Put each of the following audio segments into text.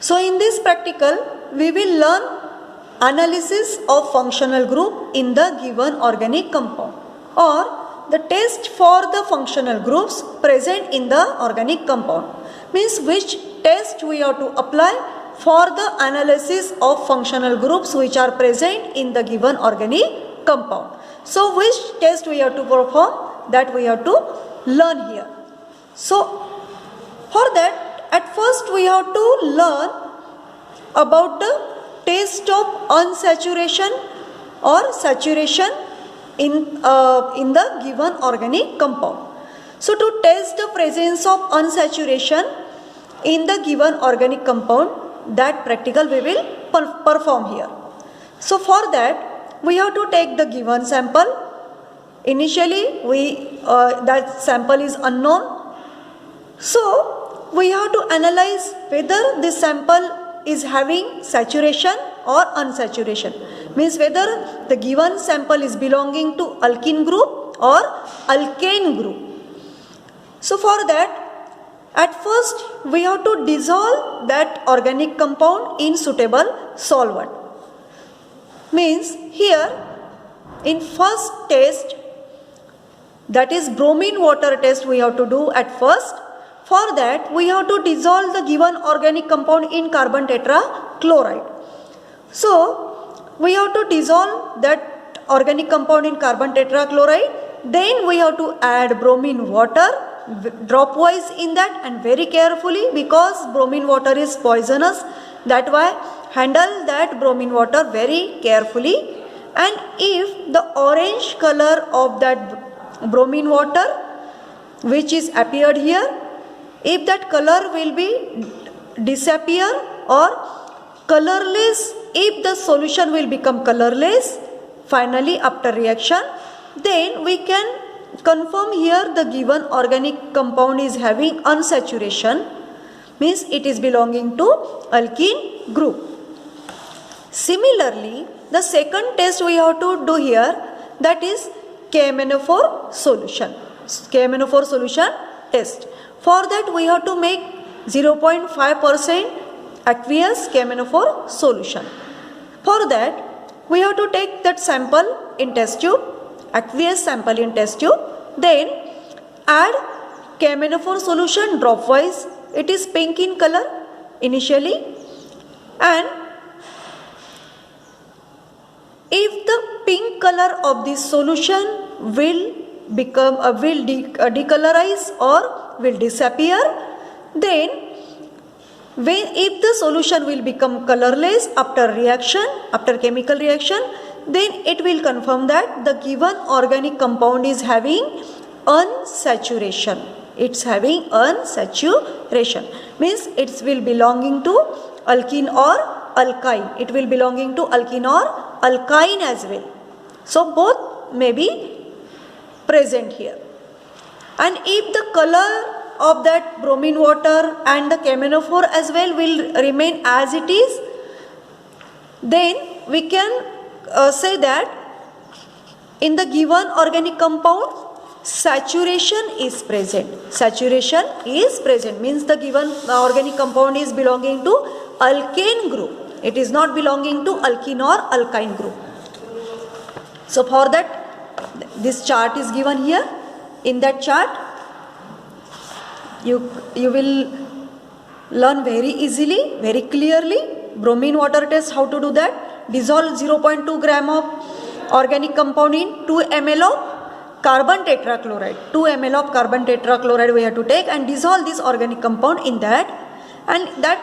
So in this practical, we will learn analysis of functional group in the given organic compound, or the test for the functional groups present in the organic compound. Means which test we have to apply for the analysis of functional groups which are present in the given organic compound. So which test we have to perform, that we have to learn here. So for that, at first we have to learn about the test of unsaturation or saturation in the given organic compound. So to test the presence of unsaturation in the given organic compound, that practical we will perform here. So for that, we have to take the given sample. Initially that sample is unknown, so we have to analyze whether this sample is having saturation or unsaturation. Means whether the given sample is belonging to alkene group or alkane group. So for that, at first we have to dissolve that organic compound in suitable solvent. Means here in first test, that is bromine water test, we have to do at first. For that, we have to dissolve the given organic compound in carbon tetrachloride. So we have to dissolve that organic compound in carbon tetrachloride. Then we have to add bromine water drop wise in that, and very carefully, because bromine water is poisonous. That why handle that bromine water very carefully. And if the orange color of that bromine water which is appeared here, if that color will be disappear or colorless, if the solution will become colorless finally after reaction, then we can confirm here the given organic compound is having unsaturation, means it is belonging to alkene group. Similarly, the second test we have to do here, that is KMnO4 solution. KMnO4 solution test. For that we have to make 0.5% aqueous KMnO4 solution. For that we have to take that sample in test tube, aqueous sample in test tube, then add KMnO4 solution drop wise. It is pink in color initially, and if the pink color of this solution will become decolorize or will disappear, then if the solution will become colorless after reaction, after chemical reaction, then it will confirm that the given organic compound is having unsaturation. It's having unsaturation, means it will belonging to alkene or alkyne. It will belonging to alkene or alkyne as well. So both may be present here. And if the color of that bromine water and the KMnO4 as well will remain as it is, then we can say that in the given organic compound saturation is present. Saturation is present, means the given organic compound is belonging to alkane group. It is not belonging to alkene or alkyne group. So for that, this chart is given here. In that chart, you will learn very easily, very clearly bromine water test, how to do that. Dissolve 0.2 gram of organic compound in 2 ml of carbon tetrachloride. 2 ml of carbon tetrachloride we have to take and dissolve this organic compound in that, and that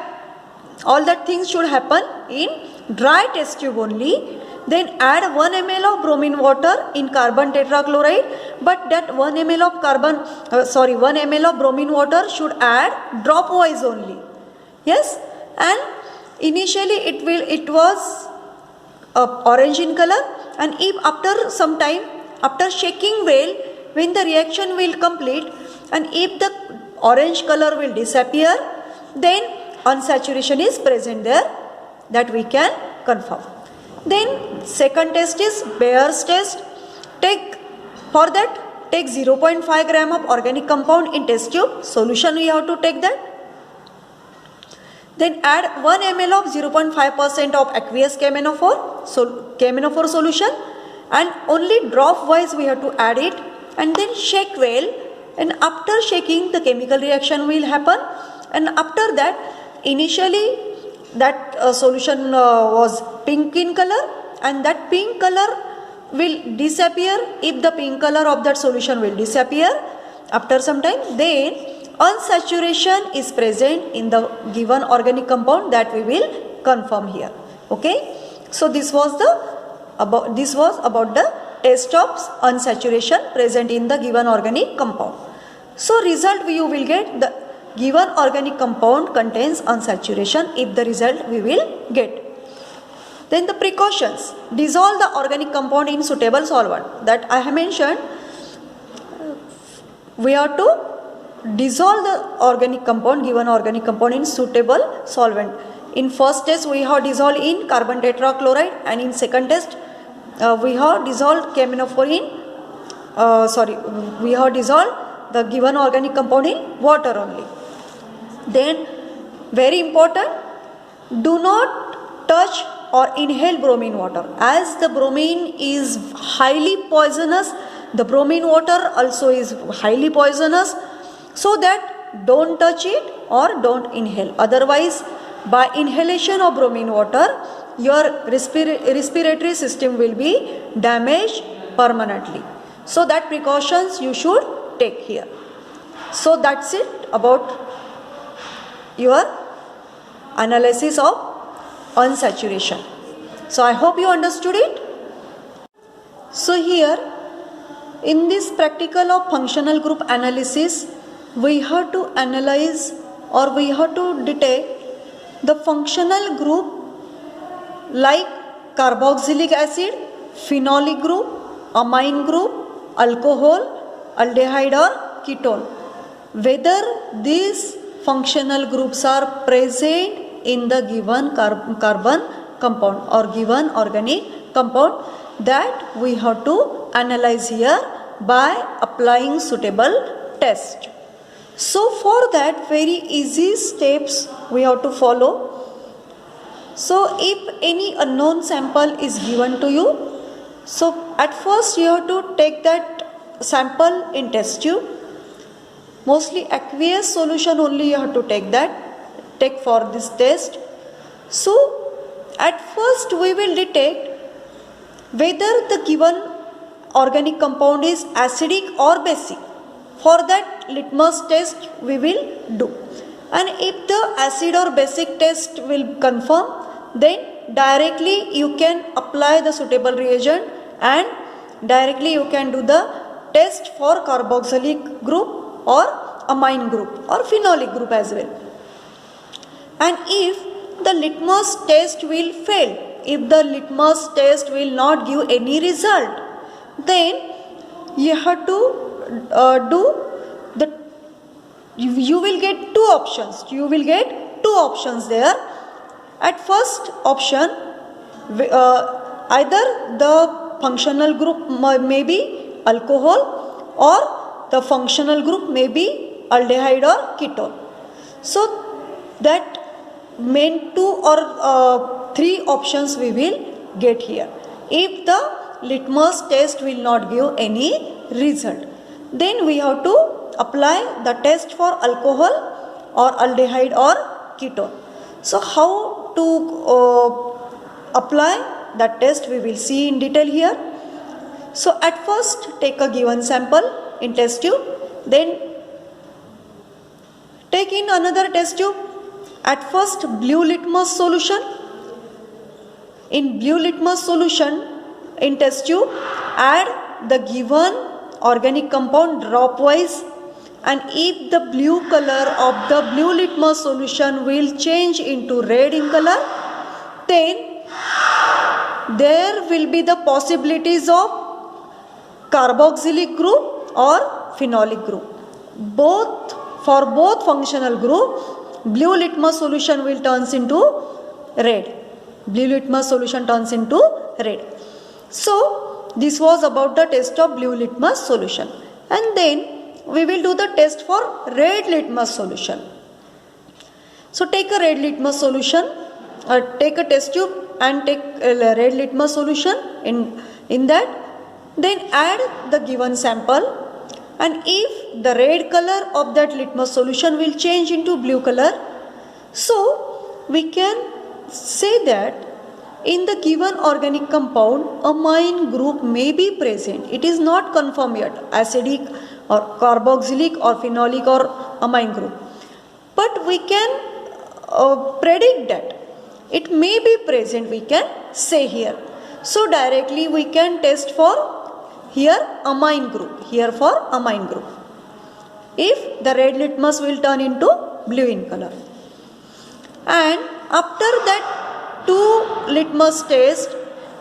all that things should happen in dry test tube only. Then add 1 ml of bromine water in carbon tetrachloride, but that 1 ml of 1 ml of bromine water should add drop wise only. Yes, and initially it was orange in color, and if after some time, after shaking well, when the reaction will complete, and if the orange color will disappear, then unsaturation is present there, that we can confirm. Then second test is Bayer's test. For that take 0.5 gram of organic compound in test tube, solution we have to take that. Then add 1 ml of 0.5% of aqueous KMnO4 solution, and only drop wise we have to add it, and then shake well, and after shaking the chemical reaction will happen, and after that initially that solution was pink in color, and that pink color will disappear. If the pink color of that solution will disappear after some time, then unsaturation is present in the given organic compound, that we will confirm here. Okay, so this was about the test of unsaturation present in the given organic compound. So result you will get the given organic compound contains unsaturation. If the result we will get. Then the precautions: dissolve the organic compound in suitable solvent. That I have mentioned. We have to dissolve the given organic compound in suitable solvent. In first test we have dissolved in carbon tetrachloride, and in second test we have dissolved KMnO4 we have dissolved the given organic compound in water only. Then very important, do not touch or inhale bromine water, as the bromine is highly poisonous. The bromine water also is highly poisonous, so that don't touch it or don't inhale. Otherwise, by inhalation of bromine water, your respiratory system will be damaged permanently. So that precautions you should take here. So that's it about your analysis of unsaturation. So I hope you understood it. So here in this practical of functional group analysis, we have to analyze or we have to detect the functional group like carboxylic acid, phenolic group, amine group, alcohol, aldehyde or ketone. Whether these functional groups are present in the given carbon compound or given organic compound, that we have to analyze here by applying suitable test. So for that, very easy steps we have to follow. So if any unknown sample is given to you, so at first you have to take that sample in test tube. Mostly aqueous solution only you have to take for this test. So at first we will detect whether the given organic compound is acidic or basic. For that litmus test we will do, and if the acid or basic test will confirm, then directly you can apply the suitable reagent and directly you can do the test for carboxylic group or amine group or phenolic group as well. And if the litmus test will fail, if the litmus test will not give any result, then you have to you will get two options there. At first option, either the functional group may be alcohol or the functional group may be aldehyde or ketone. So that main two or three options we will get here. If the litmus test will not give any result, then we have to apply the test for alcohol or aldehyde or ketone. So how to apply that test we will see in detail here. So at first take a given sample in test tube, then take in another test tube. At first blue litmus solution. In blue litmus solution in test tube, add the given organic compound dropwise, and if the blue color of the blue litmus solution will change into red in color, then there will be the possibilities of carboxylic group or phenolic group. For both functional group, blue litmus solution will turns into red. Blue litmus solution turns into red. So this was about the test of blue litmus solution, and then we will do the test for red litmus solution. So take a red litmus solution, take a test tube and take a red litmus solution in that, then add the given sample, and if the red color of that litmus solution will change into blue color, so we can say that in the given organic compound amine group may be present. It is not confirmed yet, acidic or carboxylic or phenolic or amine group, but we can predict that it may be present, we can say here. So directly we can test for here amine group, here for amine group, if the red litmus will turn into blue in color. And after that 2 litmus test,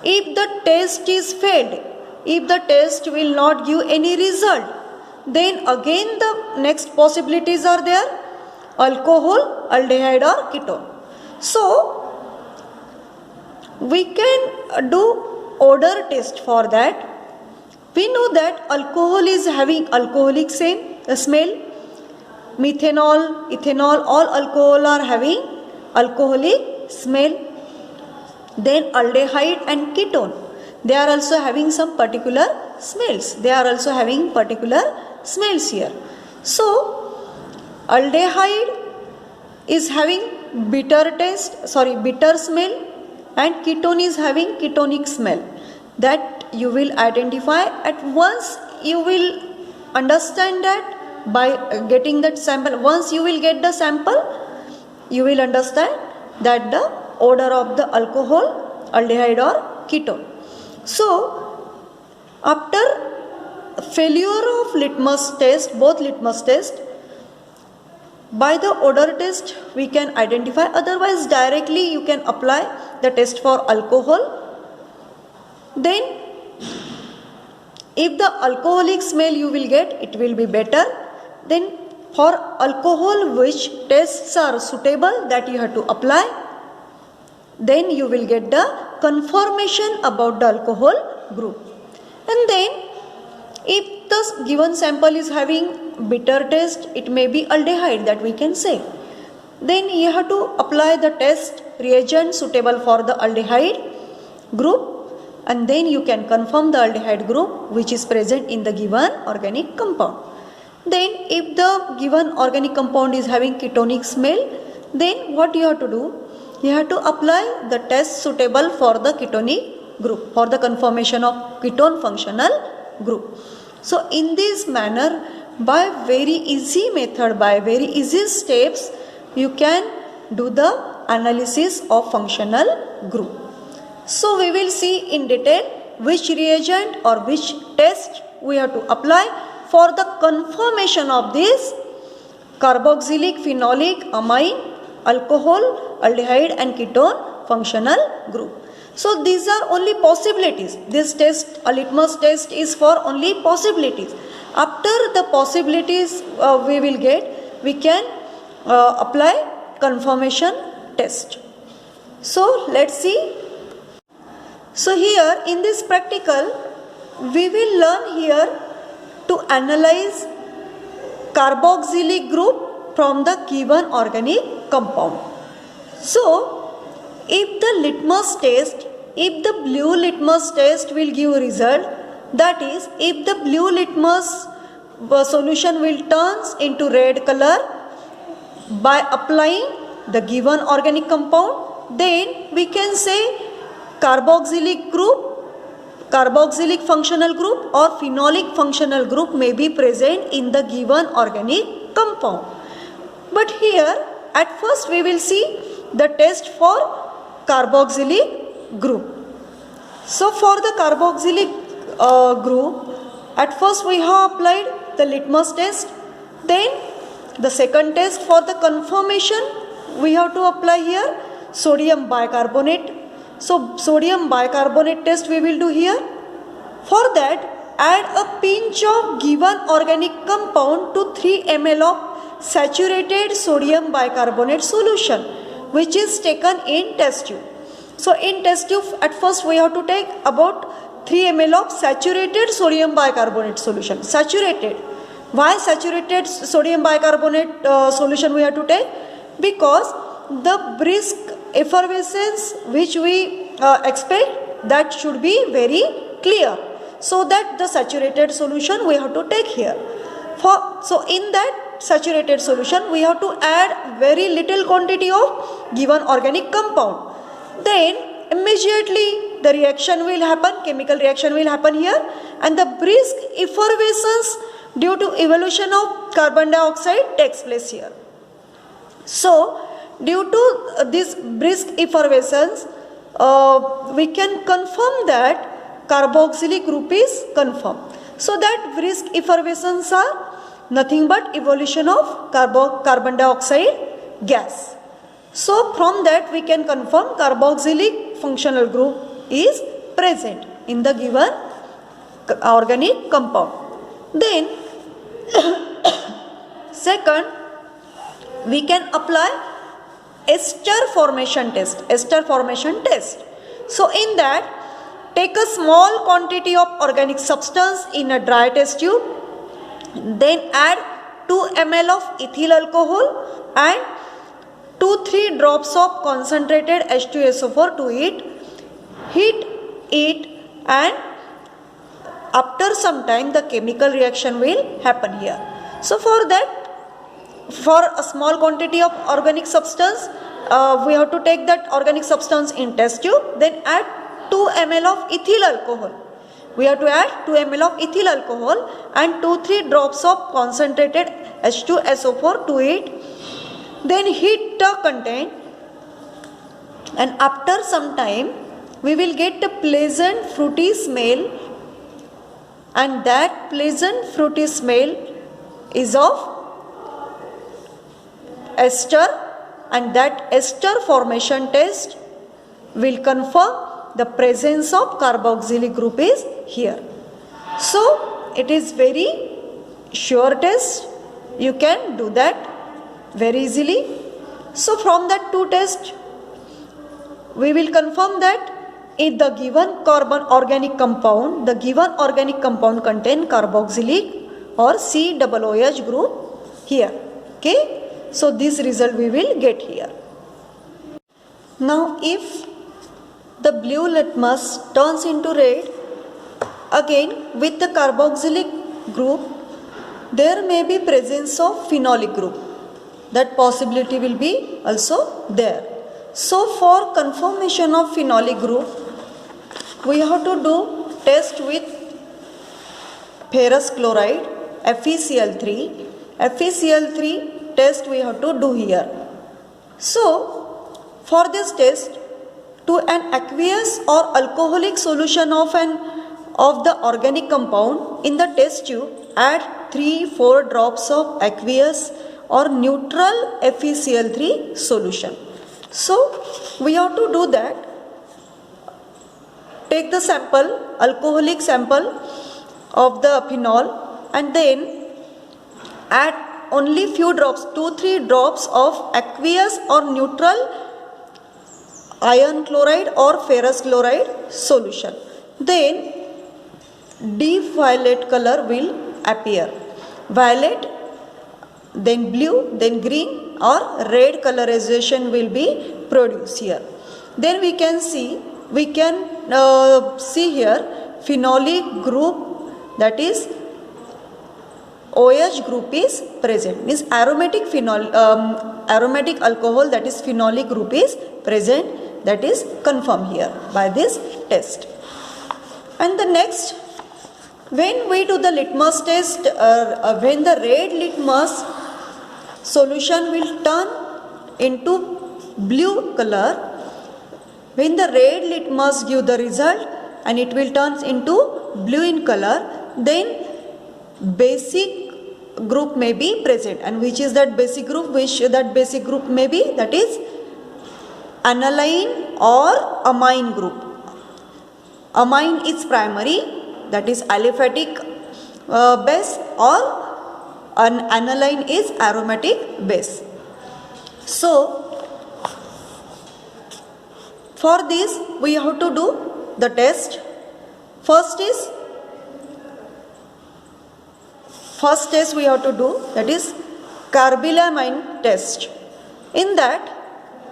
if the test is failed, if the test will not give any result, then again the next possibilities are there: alcohol, aldehyde or ketone. So we can do odor test for that. We know that alcohol is having alcoholic smell, methanol, ethanol, all alcohol are having alcoholic smell. Then aldehyde and ketone, they are also having some particular smells. They are also having particular smells here. So aldehyde is having bitter smell, and ketone is having ketonic smell. That you will identify at once. You will understand that by getting that sample. Once you will get the sample, you will understand that the odor of the alcohol, aldehyde or ketone. So after failure of litmus test, both litmus test, by the odor test we can identify, otherwise directly you can apply the test for alcohol. Then if the alcoholic smell you will get, it will be better. Then for alcohol which tests are suitable, that you have to apply, then you will get the confirmation about the alcohol group. And then if the given sample is having bitter taste, it may be aldehyde, that we can say. Then you have to apply the test reagent suitable for the aldehyde group, and then you can confirm the aldehyde group which is present in the given organic compound. Then if the given organic compound is having ketonic smell, then what you have to do? You have to apply the test suitable for the ketonic group, for the confirmation of ketone functional group. So in this manner, by very easy method, by very easy steps, you can do the analysis of functional group. So we will see in detail which reagent or which test we have to apply for the confirmation of this carboxylic, phenolic, amine, alcohol, aldehyde and ketone functional group. So these are only possibilities. This test, a litmus test, is for only possibilities. After the possibilities we will get, we can apply confirmation test. So let's see. So here in this practical, we will learn here to analyze carboxylic group from the given organic compound. So if the litmus test, if the blue litmus test will give result, that is, if the blue litmus solution will turns into red color by applying the given organic compound, then we can say carboxylic group, carboxylic functional group or phenolic functional group may be present in the given organic compound. But here at first we will see the test for carboxylic group. So for the carboxylic group, at first we have applied the litmus test. Then the second test for the confirmation we have to apply here sodium bicarbonate. So sodium bicarbonate test we will do here. For that, add a pinch of given organic compound to 3 ml of saturated sodium bicarbonate solution, which is taken in test tube. So in test tube, at first we have to take about 3 ml of saturated sodium bicarbonate solution. Saturated. Why saturated sodium bicarbonate solution we have to take? because the brisk effervescence which we expect, that should be very clear, so that the saturated solution we have to take here. So in that saturated solution we have to add very little quantity of given organic compound. Then immediately the reaction will happen, chemical reaction will happen here, and the brisk effervescence due to evolution of carbon dioxide takes place here. So due to this brisk effervescence, we can confirm that carboxylic group is confirmed. So that brisk effervescence are nothing but evolution of carbon dioxide gas. So from that we can confirm carboxylic functional group is present in the given organic compound. Then second, we can apply ester formation test. So in that, take a small quantity of organic substance in a dry test tube, then add 2 ml of ethyl alcohol and 2-3 drops of concentrated H2SO4 to it. Heat it, and after some time the chemical reaction will happen here. So for that, for a small quantity of organic substance, we have to take that organic substance in test tube, then add 2 ml of ethyl alcohol. We have to add 2 ml of ethyl alcohol and 2-3 drops of concentrated H2SO4 to it. Then heat the content, and after some time we will get a pleasant fruity smell, and that pleasant fruity smell is of ester, and that ester formation test will confirm the presence of carboxylic group is here. So it is very sure test, you can do that very easily. So from that 2 tests we will confirm that if the given organic compound contain carboxylic or COOH group here. Okay. So this result we will get here. Now if the blue litmus turns into red, again with the carboxylic group there may be presence of phenolic group. That possibility will be also there. So for confirmation of phenolic group, we have to do test with ferrous chloride, FeCl3. FeCl3 test we have to do here. So for this test, to an aqueous or alcoholic solution of the organic compound in the test tube, add 3-4 drops of aqueous or neutral FeCl3 solution. So we have to do that. Take the sample, alcoholic sample of the phenol, and then add only few drops, 2-3 drops of aqueous or neutral iron chloride or ferrous chloride solution. Then deep violet color will appear. Violet, then blue, then green or red colorization will be produced here. Then we can see here phenolic group, that is OH group is present, means aromatic alcohol, that is phenolic group is present, that is confirmed here by this test. And the next, when we do the litmus test, when the red litmus solution will turn into blue color, when the red litmus give the result and it will turn into blue in color, then basic group may be present. And which is that basic group? That basic group may be, that is aniline or amine group. Amine is primary, that is aliphatic base, or an aniline is aromatic base. So for this we have to do the test. First test we have to do, that is carbylamine test. In that,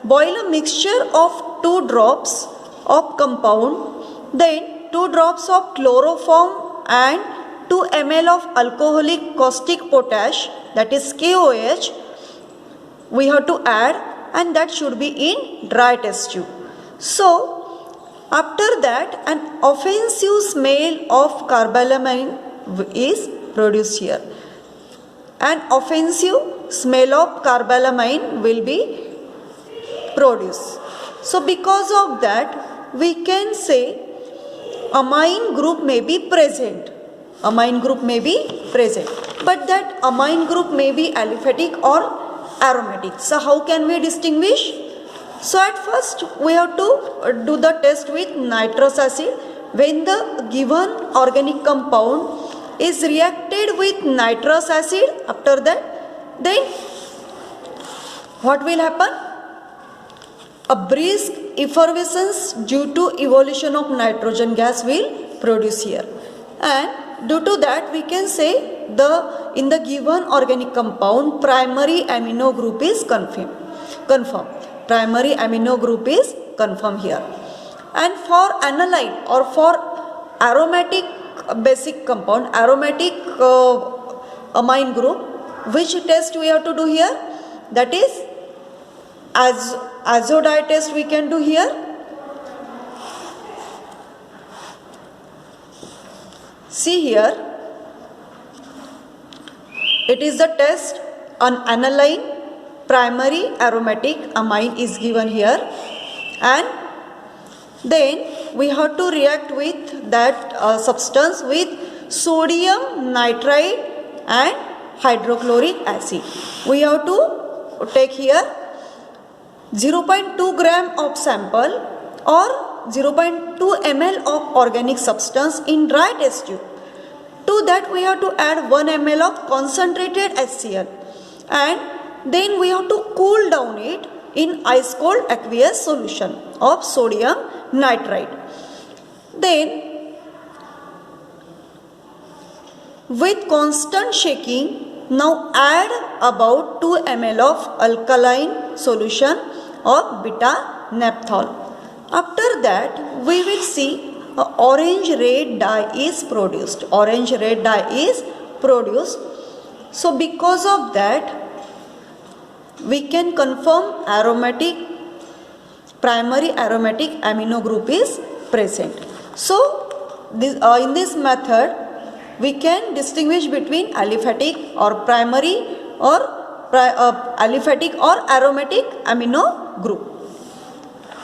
boil a mixture of 2 drops of compound, then 2 drops of chloroform and 2 ml of alcoholic caustic potash, that is KOH, we have to add, and that should be in dry test tube. So, after that, an offensive smell of carbalamine is produced here. An offensive smell of carbalamine will be produced. So, because of that, we can say amine group may be present. Amine group may be present. But that amine group may be aliphatic or aromatic. So, how can we distinguish? So, at first we have to do the test with nitrous acid. When the given organic compound is reacted with nitrous acid, after that, then what will happen? A brisk effervescence due to evolution of nitrogen gas will produce here. And due to that, we can say in the given organic compound, primary amino group is confirmed. Primary amino group is confirmed here. And for aniline or for aromatic basic compound, aromatic amine group, which test we have to do here? That is azodide test we can do here. See here, it is the test on aniline primary aromatic amine is given here, and then we have to react with that substance with sodium nitrite and hydrochloric acid. We have to take here 0.2 gram of sample or 0.2 ml of organic substance in dry test tube. To that we have to add 1 ml of concentrated HCl, and then we have to cool down it in ice cold aqueous solution of sodium nitrite. Then with constant shaking, now add about 2 ml of alkaline solution of beta naphthol. After that, we will see orange red dye is produced. Orange red dye is produced. So, because of that, we can confirm primary aromatic amino group is present. So, in this method, we can distinguish between aliphatic or primary or aliphatic or aromatic amino group.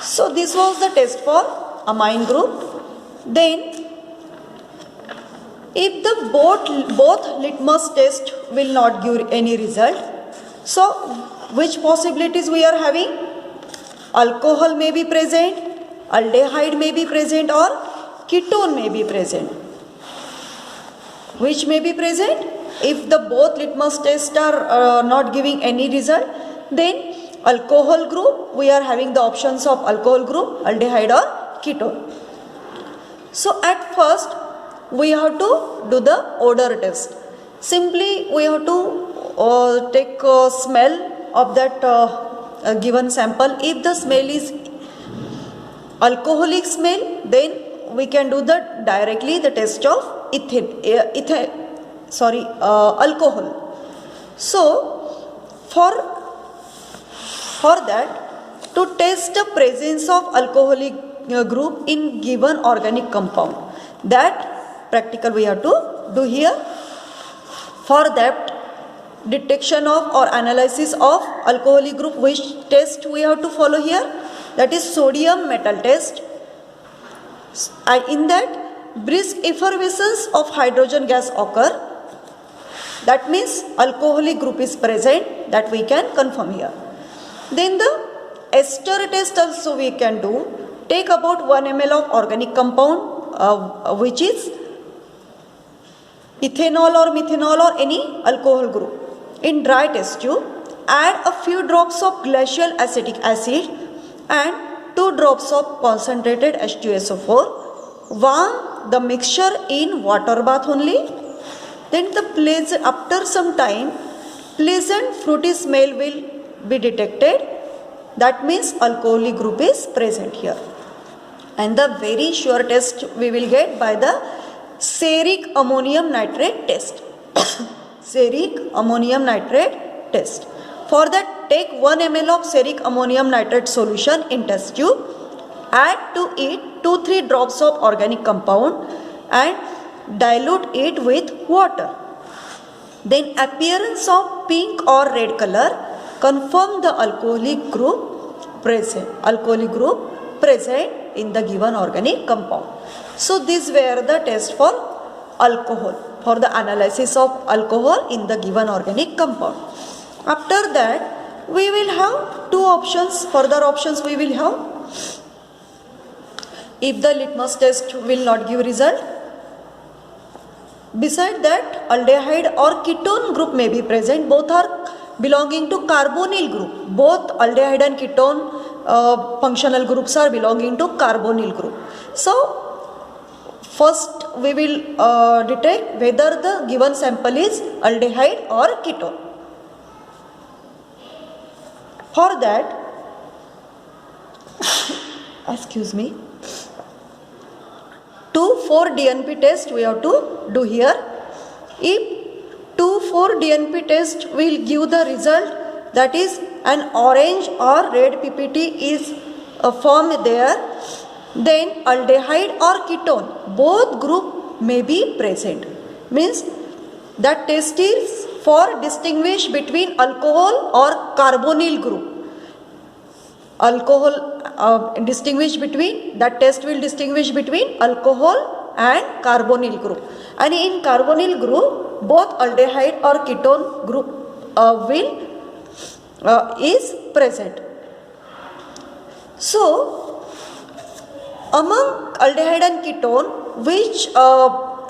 So, this was the test for amine group. Then, if the both litmus test will not give any result, so which possibilities we are having? Alcohol may be present, aldehyde may be present, or ketone may be present. Which may be present? If the both litmus tests are not giving any result, then alcohol group, we are having the options of alcohol group, aldehyde or ketone. So at first we have to do the odor test. Simply we have to take a smell of that given sample. If the smell is alcoholic smell, then we can do directly the test of alcohol. So for that, to test the presence of alcoholic group in given organic compound, that practical we have to do here. For that detection of or analysis of alcoholic group, which test we have to follow here? That is sodium metal test. And in that, brisk effervescence of hydrogen gas occur. That means alcoholic group is present, that we can confirm here. Then the ester test also we can do. Take about 1 ml of organic compound which is ethanol or methanol or any alcohol group. In dry test tube, add a few drops of glacial acetic acid and 2 drops of concentrated H2SO4. Warm the mixture in water bath only. Then after some time, pleasant fruity smell will be detected. That means alcoholic group is present here. And the very sure test we will get by the steric ammonium nitrate test. Steric ammonium nitrate test. For that, take 1 ml of steric ammonium nitrate solution in test tube, add to it 2-3 drops of organic compound and dilute it with water. Then appearance of pink or red color confirm the alcoholic group present in the given organic compound. So these were the tests for alcohol, for the analysis of alcohol in the given organic compound. After that, we will have two options, further options we will have. If the litmus test will not give result, beside that, aldehyde or ketone group may be present. Both are belonging to carbonyl group. Both aldehyde and ketone functional groups are belonging to carbonyl group. So, first we will detect whether the given sample is aldehyde or ketone. For that, excuse me, 2,4 DNP test we have to do here. If 2,4 DNP test will give the result, that is an orange or red PPT is formed there, then aldehyde or ketone, both group may be present. Means that test is for distinguish between alcohol or carbonyl group. Distinguish between, that test will distinguish between alcohol and carbonyl group. And in carbonyl group, both aldehyde or ketone group is present. So, among aldehyde and ketone, which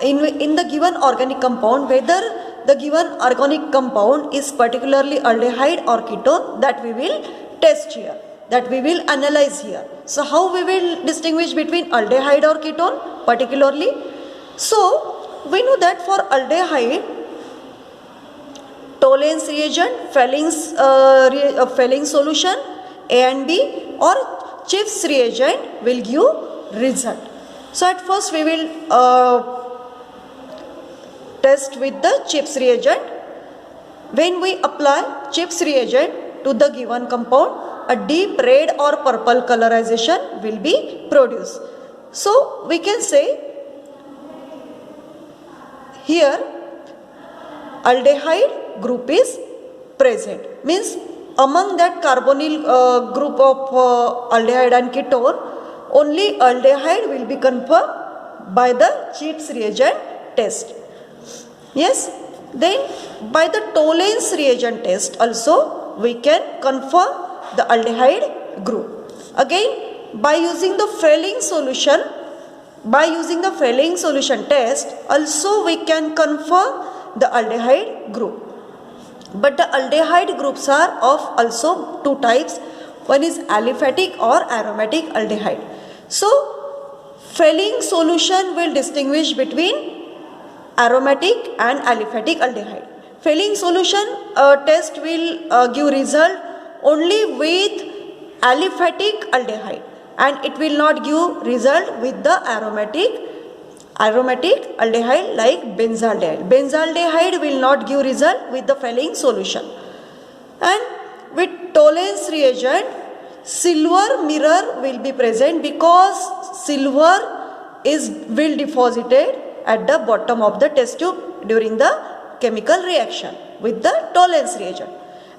in the given organic compound, whether the given organic compound is particularly aldehyde or ketone, that we will test here, that we will analyze here. So how we will distinguish between aldehyde or ketone particularly? So we know that for aldehyde, Tollens reagent, Fehling solution A and B or Chips reagent will give result. So at first we will test with the Chips reagent. When we apply Chips reagent to the given compound, a deep red or purple colorization will be produced. So we can say here aldehyde group is present. Means among that carbonyl group of aldehyde and ketone, only aldehyde will be confirmed by the Chips reagent test. Yes, then by the Tollens reagent test also we can confirm the aldehyde group. Again, by using the Fehling solution test also we can confirm the aldehyde group. But the aldehyde groups are of also two types. One is aliphatic or aromatic aldehyde. So, Fehling solution will distinguish between aromatic and aliphatic aldehyde. Fehling solution test will give result only with aliphatic aldehyde and it will not give result with the aromatic aldehyde like benzaldehyde. Benzaldehyde will not give result with the Fehling solution. And with Tollens reagent, silver mirror will be present because silver will deposited at the bottom of the test tube during the chemical reaction with the Tollens reagent.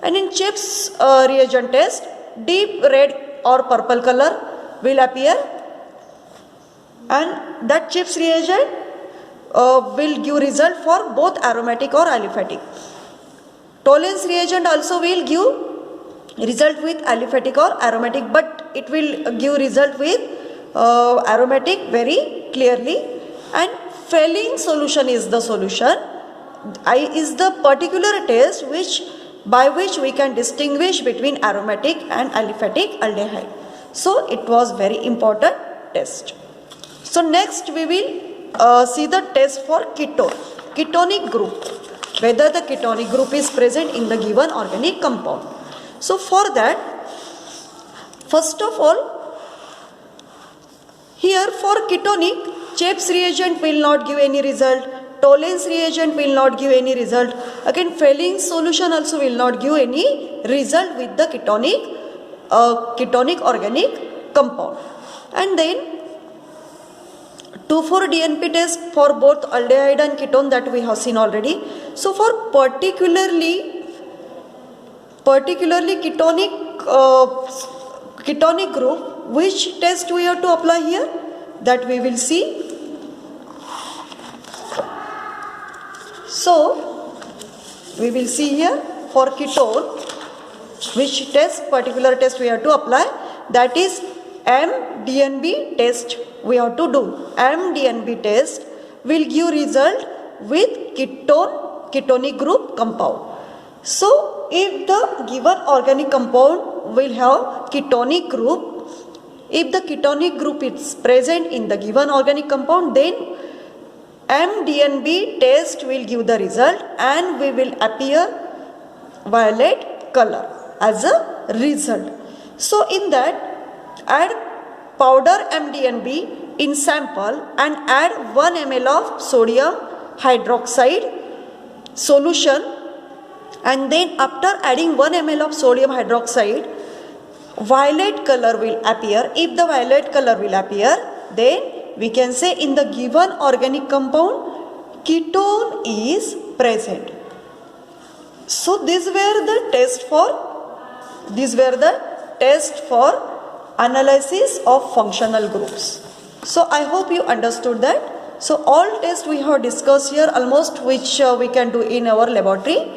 And in Chips reagent test, deep red or purple color will appear, and that Chips reagent will give result for both aromatic or aliphatic. Tollens reagent also will give result with aliphatic or aromatic, but it will give result with aromatic very clearly. And Fehling solution is the solution, is the particular test by which we can distinguish between aromatic and aliphatic aldehyde. So it was very important test. So next we will see the test for ketonic group, whether the ketonic group is present in the given organic compound. So for that, first of all, here for ketonic, Chapes reagent will not give any result, Tollens reagent will not give any result, again Fehling solution also will not give any result with the ketonic organic compound. And then 2,4-DNP test for both aldehyde and ketone, that we have seen already. So for particularly ketonic group, which test we have to apply here, that we will see. So we will see here for ketone which particular test we have to apply, that is MDNB test we have to do. MDNB test will give result with ketonic group compound. So if the given organic compound will have ketonic group, if the ketonic group is present in the given organic compound, then MDNB test will give the result and we will appear violet color as a result. So in that, add powder MDNB in sample and add 1 ml of sodium hydroxide solution, and then after adding 1 ml of sodium hydroxide, violet color will appear. If the violet color will appear, then we can say in the given organic compound ketone is present. So these were the test for analysis of functional groups. So I hope you understood that. So all tests we have discussed here, almost which we can do in our laboratory,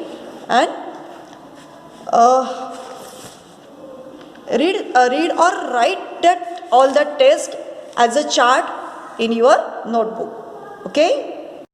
and read or write that all the tests as a chart in your notebook. Okay.